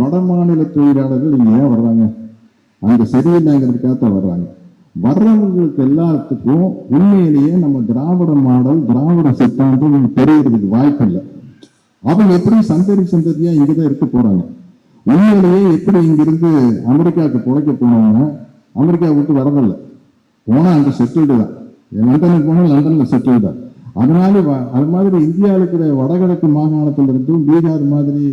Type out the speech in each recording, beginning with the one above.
வட மாநில தொழிலாளர்கள் இங்க ஏன் வர்றாங்க? அங்க சரியில்லைங்கிறதுக்காக வர்றாங்க. வர்றவங்களுக்கு எல்லாத்துக்கும் உண்மையிலேயே நம்ம திராவிட மாடல், திராவிட சித்தாந்தம் தெரியறதுக்கு வாய்ப்பு இல்லை. அவங்க எப்படி சந்ததியா இங்கதான் இருக்க போறாங்க. உண்மையிலேயே எப்படி இங்கிருந்து அமெரிக்காவுக்கு பிழைக்க போனவங்க அமெரிக்கா விட்டு வரதில்லை. போனா அங்க செட்டில்டு தான். லண்டனுக்கு போனா லண்டன்ல செட்டில்டு தான். அதனால அது மாதிரி இந்தியாவில் இருக்கிற வடகிழக்கு மாகாணத்துல இருந்தும் பீகார் மாதிரி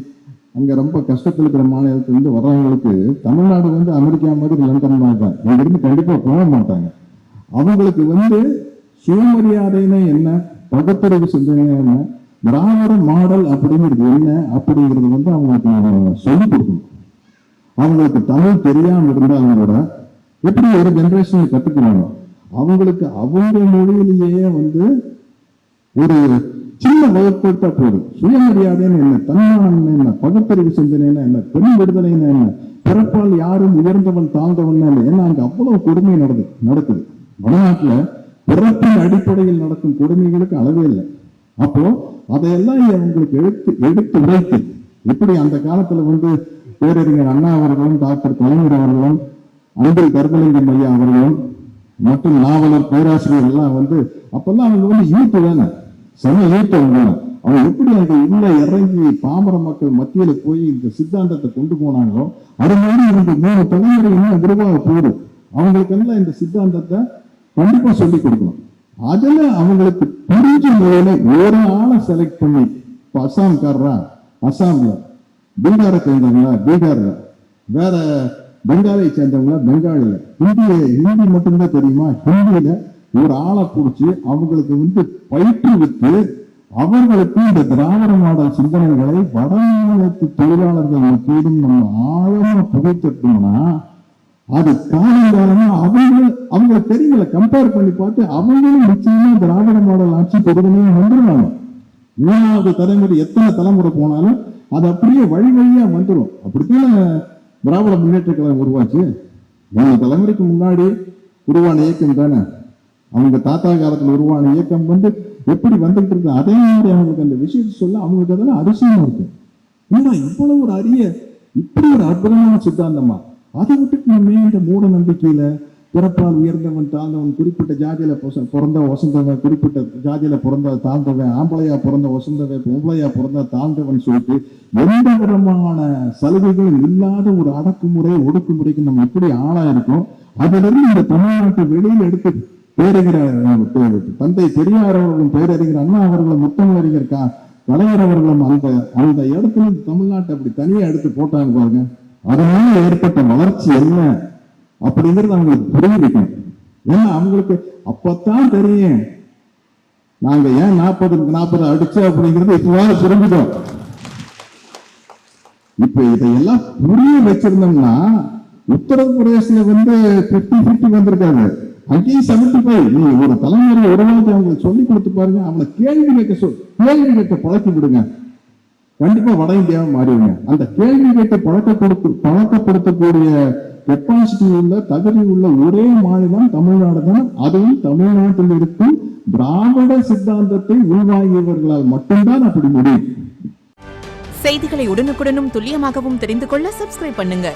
அங்க ரொம்ப கஷ்டத்தில் இருக்கிற மாநிலத்திலிருந்து வர்றவங்களுக்கு தமிழ்நாடு அமெரிக்கா மாதிரி லண்டன் மாதிரி தான். இங்கிருந்து கண்டிப்பா போக மாட்டாங்க. அவங்களுக்கு சுயமரியாதைன்னு என்ன, பகுத்தறிவு சிந்தனை என்ன, திராவிட மாடல் அப்படிங்கிறது என்ன அப்படிங்கிறது அவங்களுக்கு சொல்லிக் கொடுக்கணும். அவங்களுக்கு தமிழ் தெரியாம இருந்தாலும் கூட எப்படி ஒரு ஜெனரேஷன் கத்துக்கிறாங்க. அவங்களுக்கு அவங்க மொழியிலேயே ஒரு சின்ன வகுப்படுத்தா போதும். சுயமரியாதைன்னு என்ன, தன்மானம் என்ன, பகுத்தறிவு சிந்தனைன்னா என்ன, பெண் விடுதலைன்னு என்ன, பிறப்பால் யாரும் உயர்ந்தவன் தாழ்ந்தவன் இல்லை. ஏன்னா அங்க அவ்வளவு கொடுமை நடக்குது. வடநாட்டுல பிறப்பின் அடிப்படையில் நடக்கும் கொடுமைகளுக்கு அளவே இல்லை. அப்போ அதையெல்லாம் அவங்களுக்கு எடுத்து உரைத்து எப்படி அந்த காலத்துல பேரறிஞர் அண்ணா அவர்களும் டாக்டர் கலைஞர் அவர்களும் அன்பில் கருத்தலிங்கம் ஐயா அவர்களும் மற்றும் நாவலர் பேராசிரியர் எல்லாம் அப்பெல்லாம் அவங்க யூத்து தானே, சம யூத்தவங்க. அவங்க எப்படி அந்த உள்ள இறங்கி பாமர மக்கள் மத்தியில போய் இந்த சித்தாந்தத்தை கொண்டு போனாங்களோ அது மாதிரி இந்த 3 தலைமுறை இன்னும் உருவாக போதும். அவங்களுக்கெல்லாம் இந்த சித்தாந்தத்தை கண்டிப்பா சொல்லி கொடுக்கணும். அதுல அவங்களுக்கு புரிஞ்ச முறையில ஒரு ஆளை செலக்ட் பண்ணி, அசாம்காரரா அசாம்ல, பீகாரை சேர்ந்தவங்களா பீகார்ல, வேற பெங்காலை சேர்ந்தவங்களா பெங்காலில, ஹிந்தி மட்டும்தான் தெரியுமா ஹிந்தியில ஒரு ஆளை பிடிச்சி அவங்களுக்கு பயிற்றுவித்து அவர்களுக்கு இந்த திராவிட மாடல் சிந்தனைகளை வடமாநிலத்து தொழிலாளர்கள் மத்தியிலும் நம்ம ஆழமா புகைத்தட்டோம்னா அது காலங்காலமா அவங்க தெரியுங்கள கம்பேர் பண்ணி பார்த்து அவங்களும் நிச்சயமா திராவிட மாடல் ஆட்சி கொடுக்கணும்னு வந்துருவாங்க. 3வது தலைமுறை எத்தனை தலைமுறை போனாலும் அது அப்படியே வழி வழியா வந்துடும். அப்படித்தான் திராவிட முன்னேற்ற கழகம் உருவாச்சு. 3 தலைமுறைக்கு முன்னாடி உருவான இயக்கம் தானே. அவங்க தாத்தா காலத்துல உருவான இயக்கம் எப்படி வந்துட்டு இருக்கு. அதே மாதிரி அவங்களுக்கு அந்த விஷயத்தை சொல்ல அவங்களுக்கு அதெல்லாம் அதிசயமா இருக்கு. ஏன்னா இவ்வளவு ஒரு அரிய இப்படி ஒரு அற்புதமான சித்தாந்தமா அதை விட்டுட்டு நம்ம இந்த மூட நம்பிக்கையில பிறப்பால் உயர்ந்தவன் தாழ்ந்தவன், குறிப்பிட்ட ஜாதியில பிறந்த வசந்தவன், குறிப்பிட்ட ஜாதியில பிறந்த தாழ்ந்தவன், ஆம்பளையா பிறந்த வசந்தவன், பொம்பளையா பிறந்த தாழ்ந்தவன் சொல்லிட்டு எந்த விதமான சலுகைகளும் இல்லாத ஒரு அடக்குமுறை ஒடுக்குமுறைக்கு நம்ம எப்படி ஆளா இருக்கோம். அதுல இருந்து இந்த தமிழ்நாட்டை வெளியில் எடுத்து பேரறிஞர் தந்தை பெரியார் அவர்களும் பேரறிஞர் அண்ணா அவர்களும் முத்தமிழறிஞர் கலைஞர் அவர்களும் அந்த இடத்துல தமிழ்நாட்டை அப்படி தனியா எடுத்து போட்டாங்க பாருங்க. அதனால ஏற்பட்ட வளர்ச்சி என்ன அப்படிங்கிறது அவங்களுக்கு புரிய வைக்கணும். ஏன்னா அவங்களுக்கு அப்பத்தான் தெரியும் நாங்க ஏன் 40 அடிச்சோம் அப்படிங்கிறது இப்பவாறு புரிஞ்சுட்டோம். இப்ப இதையெல்லாம் புரிய வச்சிருந்தோம்னா உத்தரப்பிரதேசல 50-50 வந்திருக்காங்க. அங்கேயும் 75. நீ ஒரு தலைமுறை உருவாக்கி அவங்களுக்கு சொல்லி கொடுத்து பாருங்க. அவனை கேள்வி கேட்க பழக்கி விடுங்க. கண்டிப்பா வட இந்தியாவை மாறிடுங்க. அந்த கேள்வி கேட்க பழக்கப்படுத்தக்கூடிய கெப்பாசிட்டி உள்ள தகுதி உள்ள ஒரே மாநிலம் தமிழ்நாடு தான். அதுவும் தமிழ்நாட்டில் இருக்கும் திராவிட சித்தாந்தத்தை உள்வாங்கியவர்களால் மட்டும்தான் அப்படி முடியும். செய்திகளை உடனுக்குடனும் துல்லியமாகவும் தெரிந்து கொள்ள சப்ஸ்கிரைப் பண்ணுங்க.